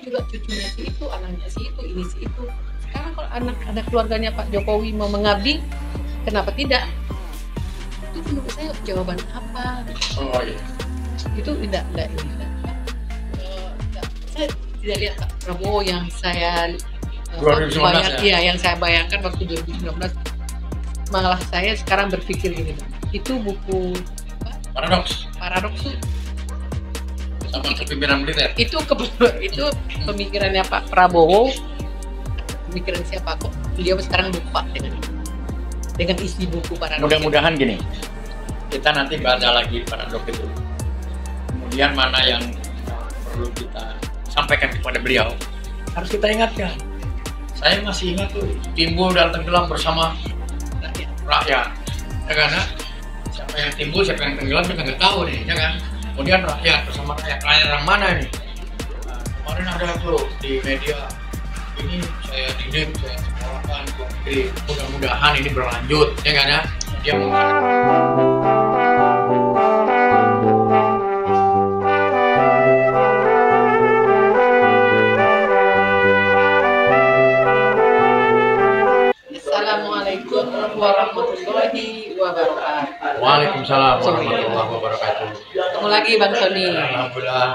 juga cucunya si itu, anaknya si itu, ini si itu. Sekarang kalau anak ada keluarganya Pak Jokowi mau mengabdi, kenapa tidak? Itu menurut saya jawaban apa? Oh iya. Itu tidak saya tidak lihat Pak Prabowo yang saya 2019 iya, yang saya bayangkan waktu 2019. Malah saya sekarang berpikir gini, itu buku Paradoks Paradoks sama kepemimpinan militer. itu pemikirannya Pak Prabowo, pemikiran siapa kok beliau sekarang lupa dengan isi buku Paradoks. Mudah-mudahan gini, kita nanti baca lagi paradoks itu. Kemudian mana yang perlu kita sampaikan kepada beliau, harus kita ingatkan. Saya masih ingat tuh, timbul dan tenggelam bersama rakyat. Ya karena siapa yang timbul, siapa yang tenggelam kita nggak tahu nih, ya kan? Kemudian rakyat bersama rakyat yang mana nih? Nah, kemarin ada tuh di media, ini saya didik, saya sekolahkan, jadi mudah-mudahan ini berlanjut, ya kan ya? Dia Assalamualaikum warahmatullahi wabarakatuh. Waalaikumsalam warahmatullahi wabarakatuh. Ketemu lagi Bang Sony. Alhamdulillah.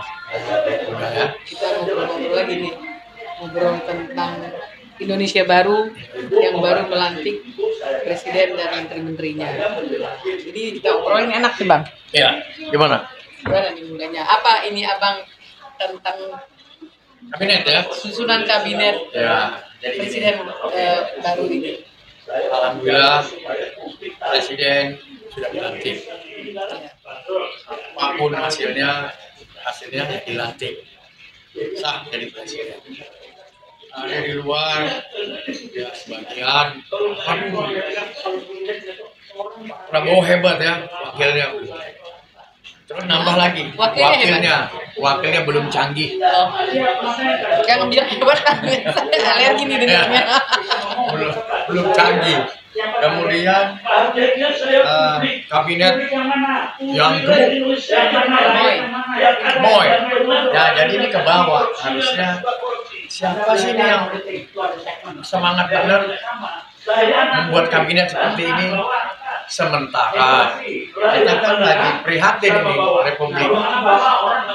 Ya. Kita ngobrol-ngobrol lagi nih, ngobrol tentang Indonesia baru yang baru melantik presiden dan menteri-menterinya. Jadi kita ngobrolin enak sih Bang. Ya, gimana? Gimana nih mulainya? Apa ini Abang tentang Kabinet ya? susunan kabinet Ya, jadi presiden baru ini? alhamdulillah presiden sudah dilantik. Apapun hasilnya ya dilantik. Sah jadi presiden. Ada di luar ya sebagian. Prabowo hebat ya, wakilnya. Terus nambah lagi, wakilnya belum canggih. Yang bilang hebat kan, saya alergi nih dengarnya. belum canggih. Kemudian kabinet yang gemuk, boy. Ya jadi ini ke bawah. Harusnya siapa sih ini yang semangat benar membuat kabinet seperti ini? Sementara kita kan lagi prihatin ini Republik.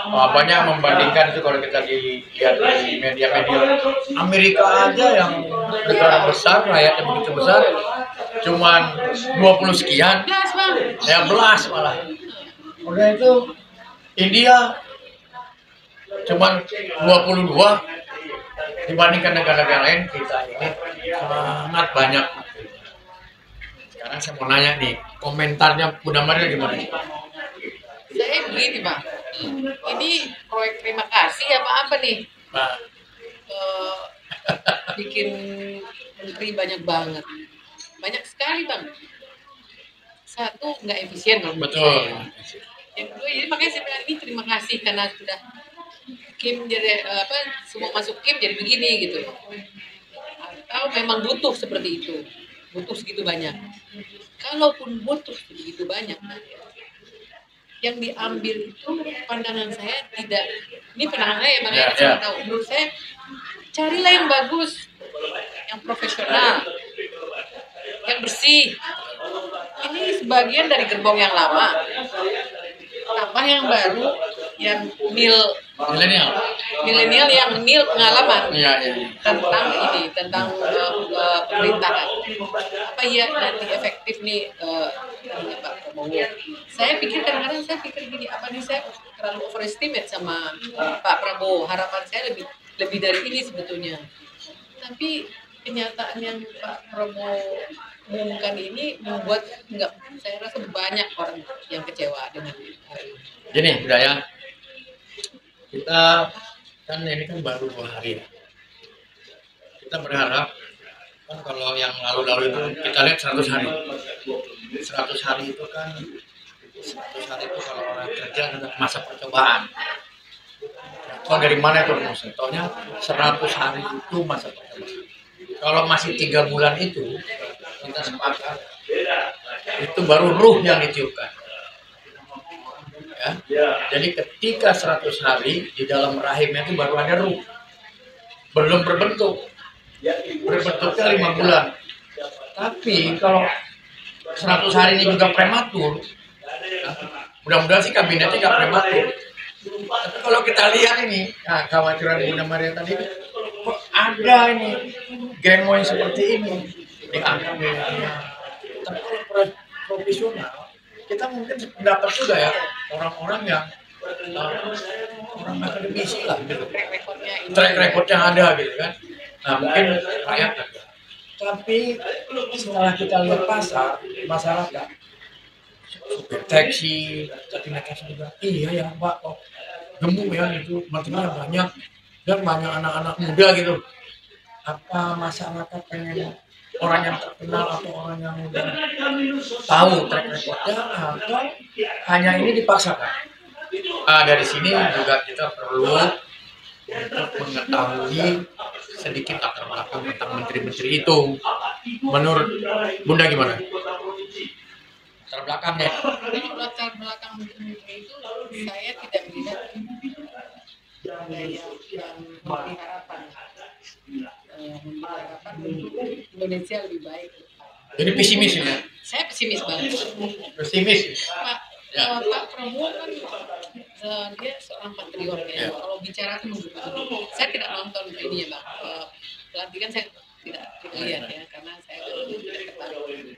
Banyak membandingkan itu kalau kita lihat di media-media Amerika aja yang negara besar, rakyatnya begitu besar, cuman 20 sekian, ya belas malah. Udah itu India cuman 22 dibandingkan negara-negara lain, kita ini sangat banyak. Sekarang saya mau nanya nih, komentarnya Bunda Maria gimana? Saya begini Bang, ini proyek terima kasih apa nih? Nah, Bikin menteri banyak banget, banyak sekali Bang. Satu nggak efisien Bang. betul. Yang kedua, jadi makanya saya bilang ini terima kasih karena sudah Kim jadi semua masuk Kim jadi begini gitu. Atau memang butuh seperti itu, butuh segitu banyak. Kalaupun butuh segitu banyak, yang diambil itu pandangan saya tidak. Ini pandangan saya emang saya tahu. Menurut saya carilah yang bagus, yang profesional, yang bersih. Ini sebagian dari gerbong yang lama. Tambah yang baru, yang milenial yang pengalaman tentang ini, tentang pemerintahan. Apa ya nanti efektif nih Pak Prabowo? Saya pikir kadang-kadang gini, apa nih saya terlalu overestimate sama Pak Prabowo? Harapan saya lebih dari ini sebetulnya. Tapi kenyataan yang Pak Prabowo umumkan ini membuat saya rasa banyak orang yang kecewa dengan Gini, udah ya. Kita kan ini kan baru 2 hari. Kita berharap kan kalau yang lalu-lalu itu kita lihat 100 hari. 100 hari itu kan 100 hari itu kalau orang kerja dengan masa percobaan. Kalau dari mana itu rumusnya? Taunya 100 hari itu masa percobaan. Kalau masih 3 bulan itu kita sepakat itu baru ruh yang ditiupkan. Ya. Jadi ketika 100 hari di dalam rahimnya itu baru ada ruh. belum berbentuknya 5 bulan. Tapi kalau 100 hari ini juga prematur, mudah-mudahan sih kabinetnya nggak prematur. Tapi kalau kita lihat ini, nah, khawatiran Bunda Maria tadi, kok ada ini gremlin seperti ini di akademia. Tapi kalau profesional, kita mungkin dapat juga ya orang-orang yang orang akademisi lah, gitu. Track recordnya ada gitu kan. Nah mungkin rakyat ada. Tapi setelah kita lihat pasar masyarakat, supir taksi, tadi mereka juga, iya ya Pak, kok gemuk ya itu, materinya banyak dan banyak anak-anak muda gitu. Apa masyarakat pengen orang yang terkenal atau orang yang udah tahu track recordnya atau hanya ini dipaksakan? Dari sini juga kita perlu untuk mengetahui sedikit latar belakang tentang menteri-menteri itu. Menurut Bunda gimana? Latar belakangnya? Latar belakang menteri itu saya tidak melihat yang memberi harapan untuk Indonesia lebih baik. Jadi pesimis ya? Saya pesimis banget. Pesimis. Pak Prabowo kan dia seorang patriot ya. Kalau bicara kan saya tidak nonton ini ya Bang. Pelantikan saya tidak lihat ya karena saya tidak tertarik.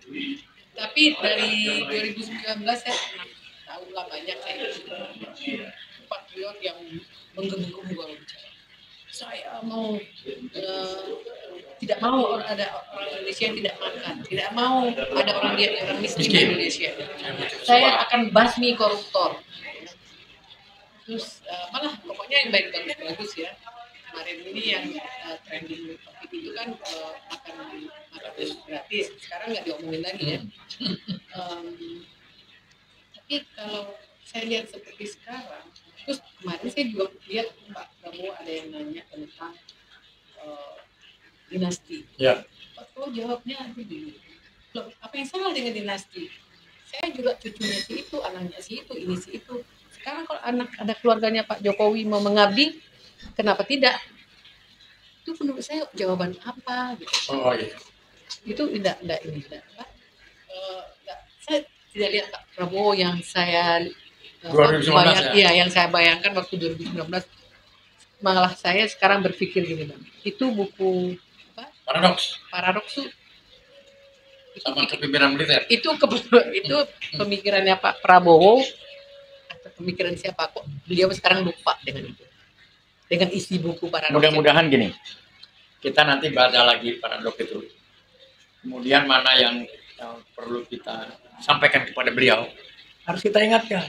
Tapi dari 2019 saya pernah tahu lah banyak saya patriot yang menggebu-gebu kalau bicara. Saya mau tidak mau ada orang Indonesia yang tidak makan, tidak mau ada orang miskin di Indonesia. Saya akan basmi koruptor. Terus malah pokoknya yang bagus ya. Kemarin ini yang trending topik itu kan makan gratis. Sekarang nggak diomongin lagi ya. Tapi kalau saya lihat seperti sekarang, terus kemarin saya juga lihat Pak Prabowo ada yang nanya tentang dinasti. Ya. Pak Prabowo jawabnya begini, loh apa yang salah dengan dinasti? Saya juga cucunya si itu, anaknya si itu, ini si itu. Sekarang kalau anak ada keluarganya Pak Jokowi mau mengabdi, kenapa tidak? Itu menurut saya jawaban apa? Gitu. Oh iya. Itu tidak Pak. Saya tidak lihat Pak Prabowo yang saya yang saya bayangkan waktu 2019. Malah saya sekarang berpikir gini Bang. Itu buku Paradoks tuh sama kepemimpinan militer. Itu pemikirannya Pak Prabowo atau pemikiran siapa kok beliau sekarang lupa dengan itu. Dengan isi buku Paradoks. Mudah-mudahan gini. Kita nanti baca lagi Paradoks itu. Kemudian mana yang perlu kita sampaikan kepada beliau. Harus kita ingatkan.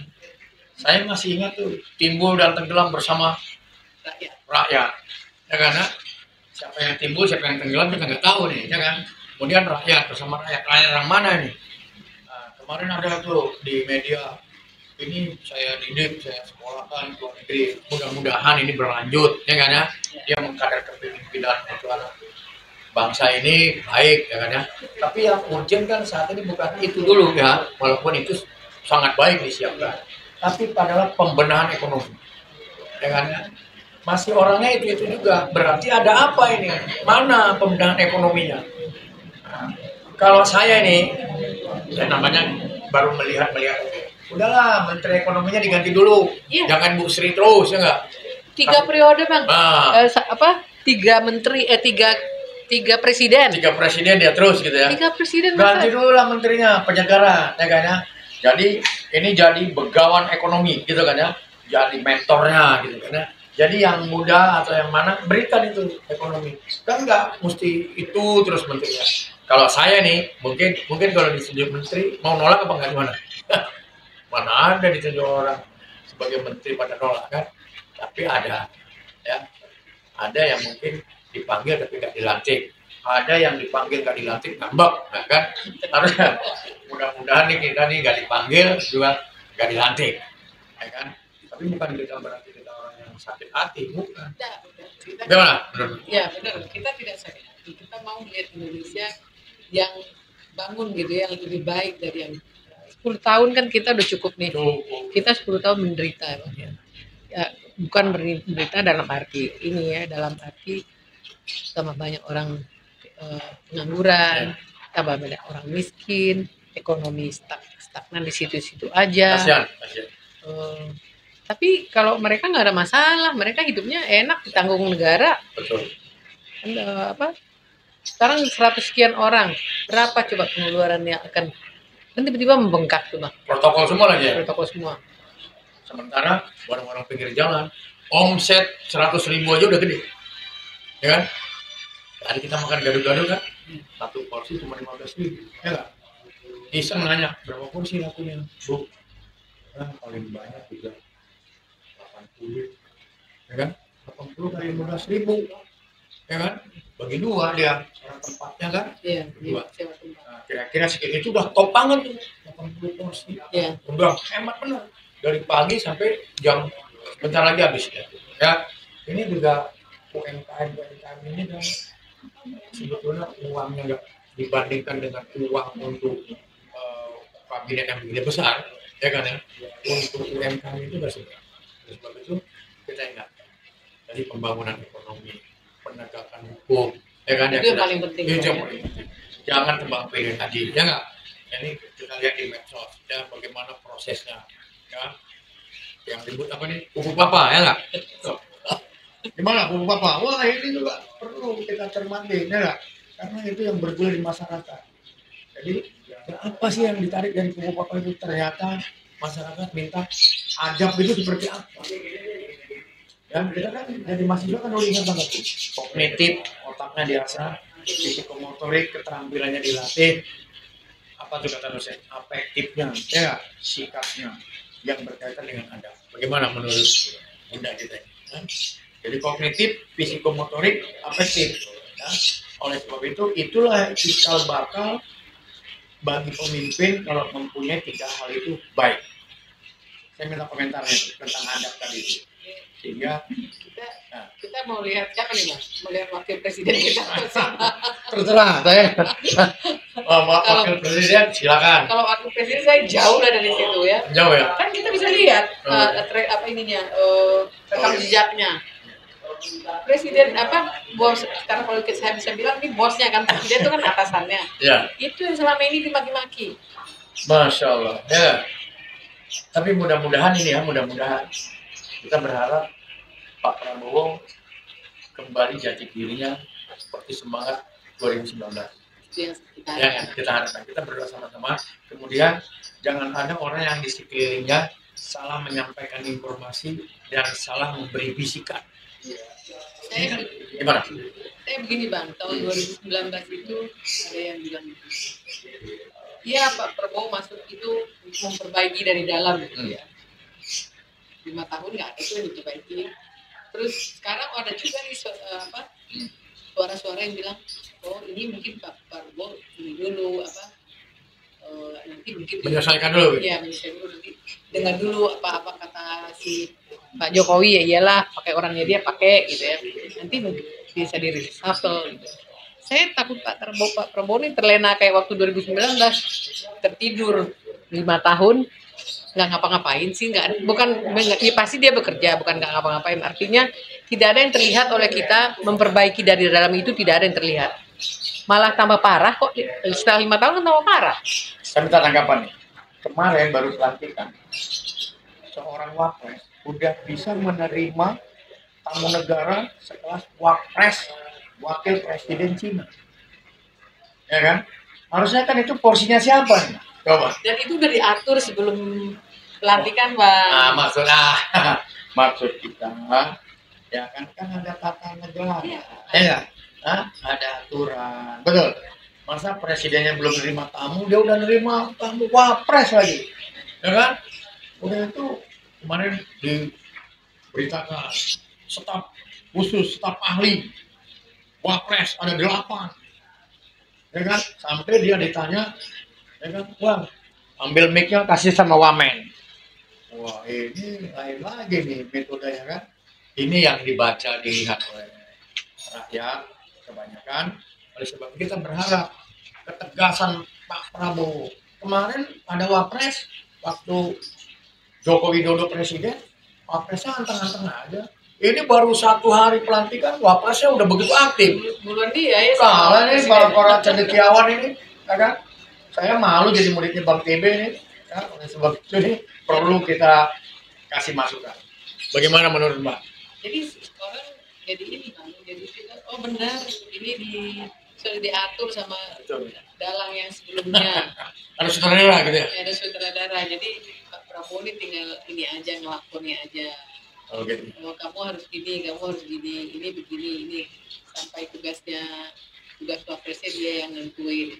Saya masih ingat tuh timbul dan tenggelam bersama rakyat. Ya karena siapa yang timbul, siapa yang tenggelam kita nggak tahu nih, ya kan? Kemudian rakyat bersama rakyat yang mana nih? Nah, kemarin ada tuh di media, ini saya didik, saya sekolahkan ke luar negeri. Mudah-mudahan ini berlanjut, ya kan ya? Dia mengkader kepemimpinan untuk bangsa ini baik, ya kan ya? Tapi yang urgent kan saat ini bukan itu dulu ya, walaupun itu sangat baik disiapkan. Tapi adalah pembenahan ekonomi, ya kan ya? Masih orangnya itu juga, berarti ada apa ini? Mana pembenahan ekonominya? Nah, kalau saya ini, namanya baru melihat, udahlah Menteri Ekonominya diganti dulu, jangan Bu Sri terus, ya enggak? 3 periode Bang, tiga presiden. 3 presiden dia terus gitu ya. 3 presiden. Ganti dulu lah menterinya, penyegaran, ya kan ya? Jadi ini jadi begawan ekonomi, gitu kan ya? Jadi mentornya, gitu kan ya? Jadi yang muda atau yang mana berikan itu ekonomi. Kan nggak mesti itu terus menterinya. Kalau saya nih mungkin kalau ditunjuk menteri mau nolak apa nggak gimana? Mana ada ditunjuk orang sebagai menteri pada nolak kan? Tapi ada ya. Ada yang mungkin dipanggil tapi nggak dilantik. Ada yang dipanggil nggak dilantik ngambek, nah, kan? Harusnya mudah-mudahan nih kita nih nggak dipanggil juga nggak dilantik, ya kan? Tapi bukan kita berarti kita orang yang sakit hati, bukan. Gimana? Ya benar, kita tidak sakit hati. Kita mau melihat Indonesia yang bangun gitu, yang lebih baik dari yang 10 tahun kan kita udah cukup nih. Kita 10 tahun menderita, ya bukan menderita dalam arti ini ya, dalam arti tambah banyak orang pengangguran, tambah banyak orang miskin, ekonomi stagnan di situ-situ aja. Kasihan, kasihan. Tapi kalau mereka nggak ada masalah, mereka hidupnya enak ditanggung negara. Betul. Apa? Sekarang 100 sekian orang, berapa coba pengeluarannya akan kan tiba-tiba membengkak tuh bang. Protokol semua lagi ya. Protokol semua. Sementara orang-orang pinggir jalan, omset 100.000 aja udah gede, ya kan? Tadi kita makan gado-gado kan, satu porsi cuma 15.000, ya nggak? Iseng nanya berapa porsi lakunya, Bu? Nah, paling banyak juga 80, ya kan? 80 kali 15.000, ya kan? Bagi dua dia orang tempatnya kan? Iya. Dua. Sewa tempat. Nah, kira-kira segitu itu udah top banget tuh, 80 porsi. Iya. Udah hemat bener. Dari pagi sampai jam bentar lagi habis ya. Ini juga UMKM ini kan sebetulnya uangnya nggak dibandingkan dengan uang untuk kabinet yang begini besar, ya kan ya. Untuk UMKM itu nggak seberapa. Oleh sebab itu kita ingat dari pembangunan ekonomi, penegakan hukum, ya kan? Itu yang paling penting. Itu yang paling penting. Jangan tebang pilih tadi, ya nggak? Ini kita lihat di medsos, ya bagaimana prosesnya. Ya, yang disebut apa nih, kuku papa, ya nggak? Gimana kuku papa? Wah, ini juga perlu kita cermati, ya nggak? Karena itu yang berguna di masyarakat. Jadi apa sih yang ditarik dari kuku papa itu? Ternyata masyarakat minta adab itu seperti apa? Ya, kita kan jadi mahasiswa kan udah ingat banget tuh. Kognitif, otaknya diasah, psikomotorik, keterampilannya dilatih. Apa tuh kata dosen? Afektifnya, ya, sikapnya yang berkaitan dengan adab. Bagaimana menurut Bunda kita ini? Jadi kognitif, psikomotorik, afektif. Ya. Oleh sebab itu, itulah cikal bakal bagi pemimpin kalau mempunyai 3 hal itu baik. Saya minta komentarnya tentang adab tadi itu. Sehingga kita mau lihat siapa nih mas? Melihat wakil presiden kita bersama. Terserah saya. Wakil presiden silakan. Kalau wakil presiden saya jauh lah dari situ ya. Jauh ya. Kan kita bisa lihat apa ininya rekam jejaknya. Presiden apa bos, karena kalau saya bisa bilang ini bosnya kan, presiden itu kan atasannya. Ya. Itu yang selama ini dimaki-maki. Masya Allah. Ya. Tapi mudah-mudahan ini ya, mudah-mudahan kita berharap Pak Prabowo kembali jati dirinya seperti semangat 2019. Ya, kita harapkan, kita berdoa sama-sama. Kemudian jangan ada orang yang di sekelilingnya salah menyampaikan informasi dan salah memberi bisikan. Saya, gimana? Saya begini bang, tahun 2019 itu ada yang bilang iya Pak Prabowo masuk itu memperbaiki dari dalam gitu ya. 5 tahun nggak ada tuh yang diperbaiki. Terus sekarang ada juga nih suara-suara yang bilang, oh ini mungkin Pak Prabowo ini dulu nanti mungkin menyelesaikan dulu. Iya, menyelesaikan dulu, nanti dengar dulu apa kata si Pak Jokowi, ya iyalah pakai orangnya dia pakai gitu ya. Nanti mungkin bisa di reshuffle gitu. Saya takut Pak Prabowo ini terlena kayak waktu 2019, tertidur 5 tahun nggak ngapa-ngapain sih, ya pasti dia bekerja, bukan nggak ngapa-ngapain. Artinya tidak ada yang terlihat oleh kita memperbaiki dari dalam itu, tidak ada yang terlihat, malah tambah parah kok. Setelah 5 tahun kan tambah parah. Saya minta tanggapan nih, kemarin baru pelantikan seorang wapres udah bisa menerima tamu negara sekelas wapres wakil presiden Cina, ya kan? Harusnya kan itu porsinya siapa nih? Coba. Dan itu udah diatur sebelum pelantikan, Bang. Nah, maksud kita, ya kan ada tata negara, ya, ada aturan, betul. Masa presidennya belum nerima tamu, dia udah nerima tamu wapres lagi, ya kan? Udah itu kemarin diberitakan staf khusus, staf ahli wapres ada 8, ya kan? Sampai dia ditanya, ya kan, wah, ambil mic-nya kasih sama wamen. Wah, ini lain lagi nih metodenya kan. Ini yang dibaca, dilihat oleh rakyat kebanyakan. Oleh sebab itu kita berharap ketegasan Pak Prabowo. Kemarin ada wapres waktu Joko Widodo presiden, wapresnya anteng-anteng aja. Ini baru 1 hari pelantikan, Wapresnya udah begitu aktif. Bulan dia ya. Kalah nih para cendekiawan ini, kan? Saya malu jadi muridnya Bang TB ini. Ya, oleh sebab itu nih perlu kita kasih masukan. Bagaimana menurut Mbak? Jadi orang jadi ini kan, jadi kita, oh benar ini sudah diatur sama dalang yang sebelumnya. Ada sutradara gitu ya? Ada sutradara, jadi Pak Prabowo ini tinggal ini aja ngelakonnya aja. Oh, gitu. Oh, kamu harus gini, ini begini, ini sampai tugas wapresnya dia yang nentuin.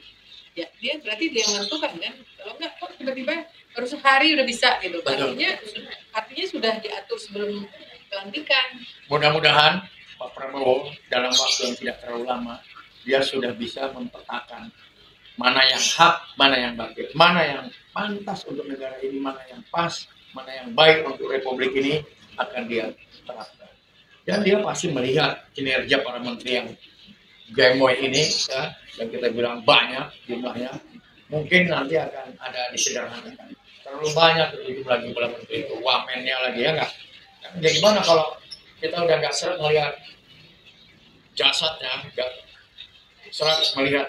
Ya, dia berarti dia yang menentukan kan? Kalau enggak, kok tiba-tiba baru sehari udah bisa gitu. Artinya sudah diatur sebelum pelantikan. Mudah-mudahan Pak Prabowo dalam waktu yang tidak terlalu lama dia sudah bisa mempetakan mana yang hak, mana yang batil, mana yang pantas untuk negara ini, mana yang pas, mana yang baik untuk republik ini akan dia terapkan. Dan dia pasti melihat kinerja para menteri yang gemoy ini, ya, yang kita bilang banyak jumlahnya, mungkin nanti akan ada disederhanakan. Terlalu banyak jumlah menteri itu, wamennya lagi ya nggak. Jadi gimana kalau kita udah nggak seret melihat jasadnya, nggak seret melihat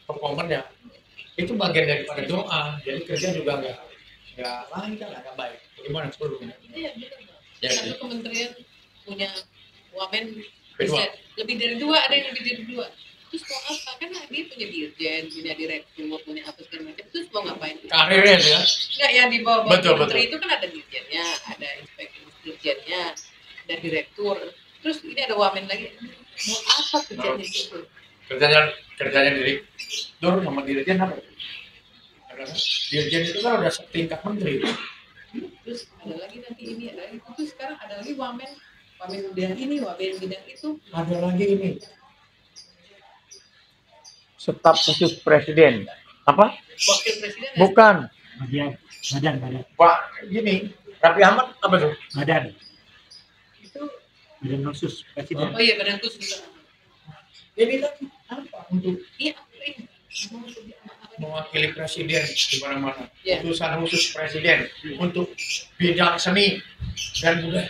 performanya, itu bagian daripada doa. Jadi kerja juga nggak lancar, nggak baik. Bagaimana sebelumnya? Iya, betul. Ya, satu kementerian punya wamen Kedua. bisa lebih dari 2, ada yang lebih dari 2. Terus mau apa? Kan dia punya dirjen, punya direktur, punya apa segala macam. Terus mau ngapain? Karirnya ya? Enggak, yang di bawah Betul, menteri betul. itu kan ada dirjennya, ada inspektur dirjennya, ada direktur. Terus ini ada wamen lagi. Mau apa kerjanya itu? Kerjanya direktur sama dirjen apa? Karena dirjen itu kan udah setingkat menteri. Terus ada lagi nanti ini, ada lagi. Terus sekarang ada lagi wamen bidang ini, wamen bidang itu. Ada lagi ini. Staf khusus presiden. Apa? Wakil presiden. Bukan. Badan. Pak, gini, Raffi Ahmad apa tuh? Badan Itu. Badan khusus presiden. Oh iya, badan khusus. Ini kan apa? Untuk Iya, ini. mewakili presiden di mana-mana. Ya. Utusan khusus presiden untuk bidang seni dan budaya.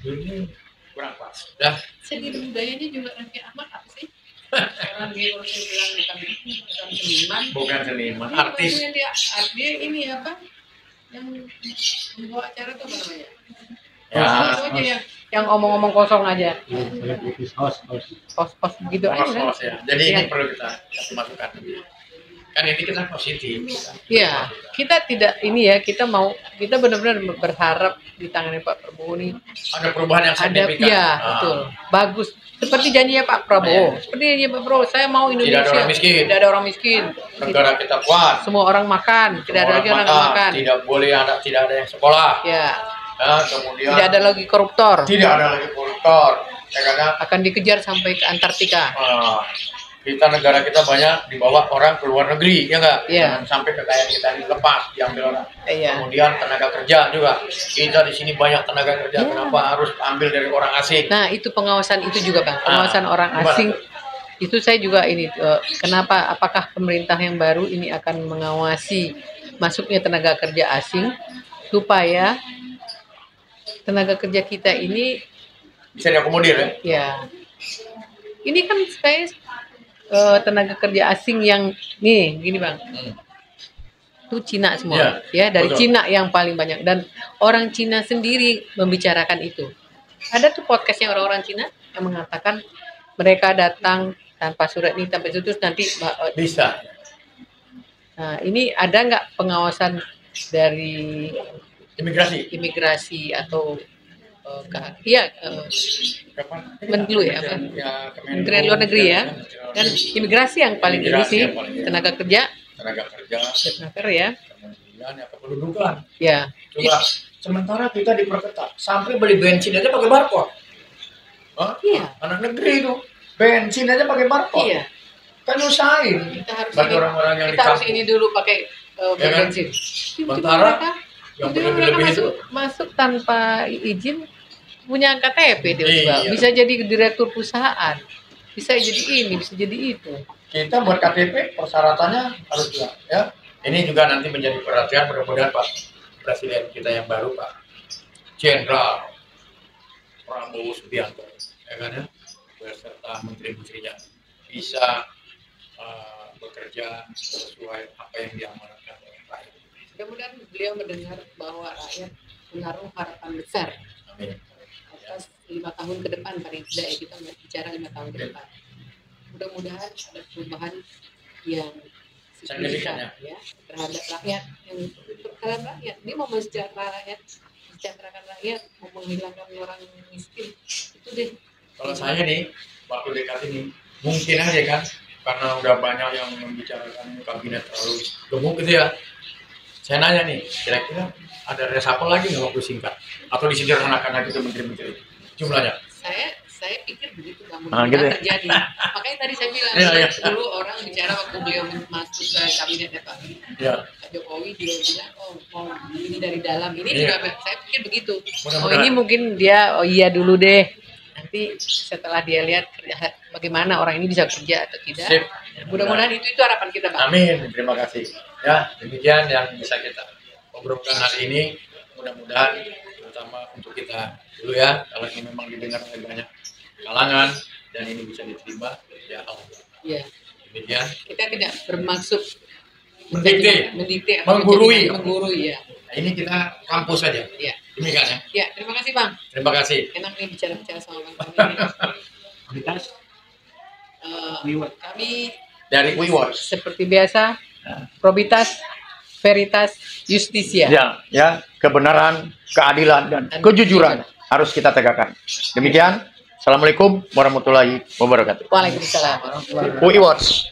Ini kurang pas. Dah. Seni budayanya juga Raffi Ahmad apa sih? Orang dia kalau saya bilang bukan seniman. Bukan seniman, Dia artis. dia ini apa? Yang membawa acara tuh apa namanya? Ya, Itu aja yang omong-omong kosong aja. Host. Pos gitu aja kan. host ya. Jadi Iya. ini perlu kita kasih masukan. Kan ini kita positif. Iya, kita tidak ini ya, kita benar-benar berharap di tangannya Pak Prabowo ini Ada perubahan yang ada, signifikan. ya betul, bagus. Seperti janjinya Pak Prabowo, seperti janjinya Pak Prabowo, saya mau Indonesia Tidak ada orang miskin. tidak ada orang miskin, Negara kita kuat. semua orang makan, tidak ada lagi orang yang makan, Tidak boleh tidak ada yang sekolah. ya, Ya, kemudian tidak ada lagi koruptor, tidak ada lagi koruptor. Ya, karena akan dikejar sampai ke Antartika. negara kita banyak dibawa orang ke luar negeri, ya nggak? Iya. Jangan sampai kekayaan kita ini lepas diambil orang. Iya. Kemudian tenaga kerja juga. Kita di sini banyak tenaga kerja. Kenapa harus ambil dari orang asing? Nah itu pengawasan itu juga Bang, pengawasan orang gimana asing. tuh? Itu saya juga ini, kenapa, apakah pemerintah yang baru ini akan mengawasi masuknya tenaga kerja asing supaya tenaga kerja kita ini Bisa diakomodir ya? ya, ini kan supaya tenaga kerja asing yang nih gini Bang, itu Cina semua, Iya, ya dari betul. Cina yang paling banyak, dan orang Cina sendiri membicarakan itu. Ada tuh podcastnya orang-orang Cina yang mengatakan mereka datang tanpa surat ini, tanpa itu, terus nanti Bisa. nah, ini ada nggak pengawasan dari imigrasi atau Menlu ya, apa? Kementerian Luar Negeri ya, dan imigrasi yang paling ini Imigrasi sih, yang paling ini. tenaga kerja, Tenaga kerja. ya, Kemudian ya kependudukan. ya, Coba sementara kita diperketat sampai beli bensin aja pakai barcode. Hah? Iya. Anak negeri itu bensin aja pakai barcode. iya. Kan usahain. Kita harus Bagi orang-orang yang di kita harus kampung. ini dulu pakai Ya kan? bensin. Sementara yang Tiba-tiba mereka berlebih-lebih itu masuk tanpa izin, punya KTP tiba-tiba, Iya. bisa jadi direktur perusahaan, bisa jadi ini, bisa jadi itu. kita buat KTP persyaratannya harus jelas ya. Ini juga nanti menjadi perhatian mudah-mudahan Pak Presiden kita yang baru Pak Jenderal Prabowo Subianto, ya kan ya, beserta menteri-menterinya bisa bekerja sesuai apa yang diamanatkan oleh rakyat. Mudah-mudahan beliau mendengar bahwa rakyat menaruh harapan besar Amin. atas 5 tahun ke depan, paling tidak ya, kita bicara 5 tahun ke depan. Mudah-mudahan ada perubahan yang signifikan ya terhadap rakyat, Dia mau mensejahterakan rakyat, mau menghilangkan orang miskin, itu deh. Kalau saya nih, waktu dekat ini, mungkin aja kan, karena udah banyak yang membicarakan kabinet terlalu gemuk gitu ya. Saya nanya nih, kira-kira ada reshuffle lagi nggak waktu singkat? Atau disederhanakan lagi ke menteri-menteri jumlahnya? Saya pikir begitu, namun gitu ya? terjadi. Makanya tadi saya bilang, dulu orang bicara waktu beliau masuk ke kabinetnya Pak Jokowi, dia bilang, mau ini dari dalam. Ini juga saya pikir begitu. Ini mungkin dia, iya dulu deh. Nanti setelah dia lihat bagaimana orang ini bisa kerja atau tidak. Sip. Mudah-mudahan itu harapan kita, Pak. Amin, terima kasih. Ya, demikian yang bisa kita obrolkan hari ini. Mudah-mudahan terutama untuk kita dulu ya, kalau ini memang didengar oleh banyak kalangan dan ini bisa diterima, ya alhamdulillah. Ya. Demikian. Kita tidak bermaksud mendikte, menggurui ya. Nah, ini kita kampus saja. Ya. Demikian ya. Ya, terima kasih Bang. Terima kasih. Enak nih bicara-bicara sama Bang. Kualitas Kami Dari WeWatch. seperti biasa, probitas, veritas, justisia. Ya, kebenaran, keadilan dan kejujuran harus kita tegakkan. Demikian. Assalamualaikum warahmatullahi wabarakatuh. Waalaikumsalam. WeWatch.